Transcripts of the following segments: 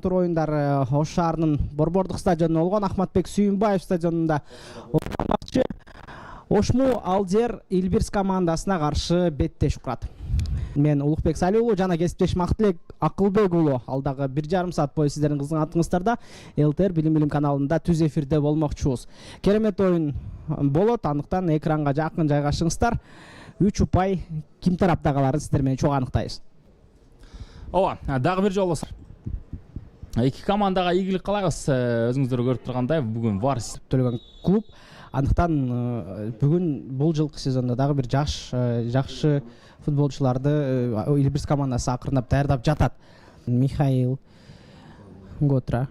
тур оюндар Ош шаарынын Борбордук стадионунда болгон. Ахматбек Сүйүнбаев стадионунда ойномакчы. Ошму Алдер Илбирс командасына каршы беттеш курат. Мен Улукбек Салий уулу жана кесиптешим Актилек Акылбек уулу алдагы 1,5 саат бою сиздердин кызгын атыңыздарда ЛТР билим каналында түз эфирде болмокчубуз. Керемет оюн болот, андыктан экранга жакын жайгашыңыздар. 3 упай ким тараптагыларын сиздер менен чогуу аныктайбыз. Ооба, дагы бир жолу эки командага ийгилик каалайбыз. Өзүңүздөр көрүп тургандай, бүгүн Варс төлөгөн клуб. Андыктан бүгүн бул жылкы сезондо дагы бир жакшы футболчуларды Илбирс командасы акырындап даярдап жатат. Михаил Готра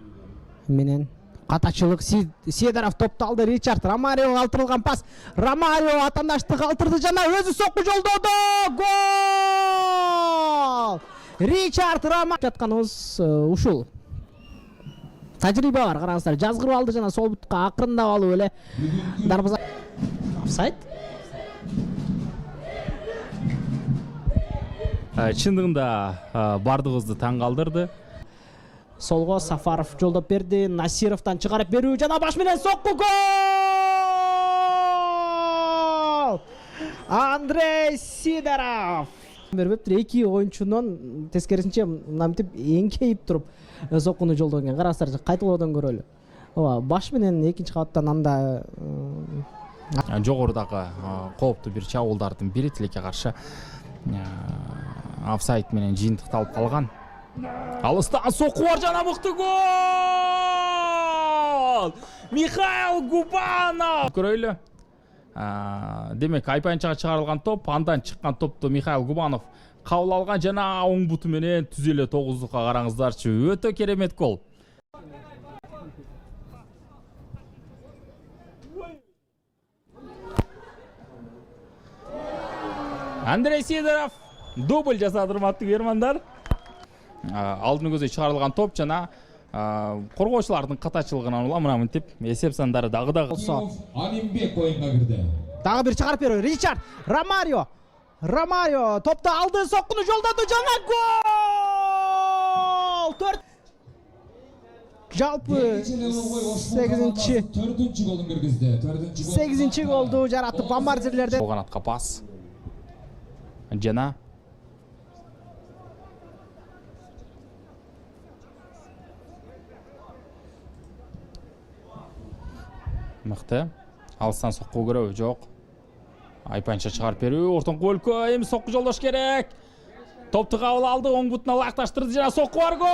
менен катачылык Седаров топту алды. Ричард Ромарио калтырылган пас. Ромарио атандашты калтырды жана өзү сокку жолдоду. Гол! Ричард Ромарио жатканыбыз ушул. Тажрыйба бар, караңыздар. Жазгырып алды жана сол бутка акырындап алып эле дарбаза. Офсайд? чындыгында бардыгыбызды таң калтырды. Солго Сафаров жолдоп берди. Насировдон чыгарып берүү жана баш менен сокку. Гол! Андрей Сидоров. Бербептир, эки оюнчунун тескерисинче мынтип эңкейип туруп соккуну жолдогон. Караңыздар, кайталоодан көрөлү. Ооба, баш менен экинчи кабаттан анда жогорудагы кооптуу бир чабуулдардын бири тилекке каршы офсайд менен жыйынтыкталып калган. Алыстан сокку бар жана мыкты гол! Михаил Губанов! Көрөйлү. Демек айпанчага чыгарылган топ, андан чыккан топту Михаил Губанов кабыл алган жана оң буту менен түз эле 9-дукка караңыздарчы. Өтө керемет гол. Андрей Сидоров дубль жасады, урматтуу көрөрмандар. Алдын көзөй чыгарылган топ жана коргоочулардын катачылыгынан ула мына мынтип эсеп сандары дагы болсо. Алимбек оюнга кирди. Дагы бир чыгарып берүү. Ричард Ромарио топту алды, соккуну жолдоду жана гол! 4 жалпы 4-чү голун киргизди. 8-чи голду жаратып бомбардирлерден канатка пас. Жана мыкты. Алыстан сокку көрөбү? Жок. Айпанча чыгарып берүү, ортоңку бөлкө, эми сокку жолдош керек. Топту кабыл алды, оң бутуна лакташтырды жана сокку бар. Гол!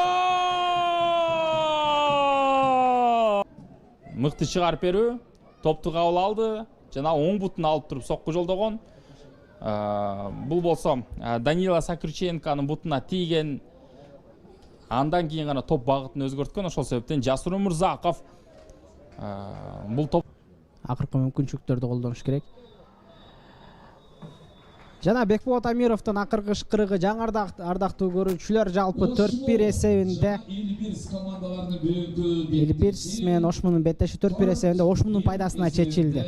Мыкты чыгарып берүү, топту кабыл алды жана оң бутуна алып туруп сокку жолдогон. Бул болсо Данила Сакриченконун бутуна тийген. Андан кийин гана топ багытын өзгөрткөн. Ошол себептен Жасур Мурзаков бул топ акыркы мүмкүнчүлүктөрдү колдонуш керек. Жана Бекболот Амировдун акыркы ышкырыгы жаңырда ардактуу көрүүчүлөр, жалпы 4-1 эсебинде Илбирс менен Ошмунун беттеши 4-1 эсебинде Ошмунун пайдасына чечилди.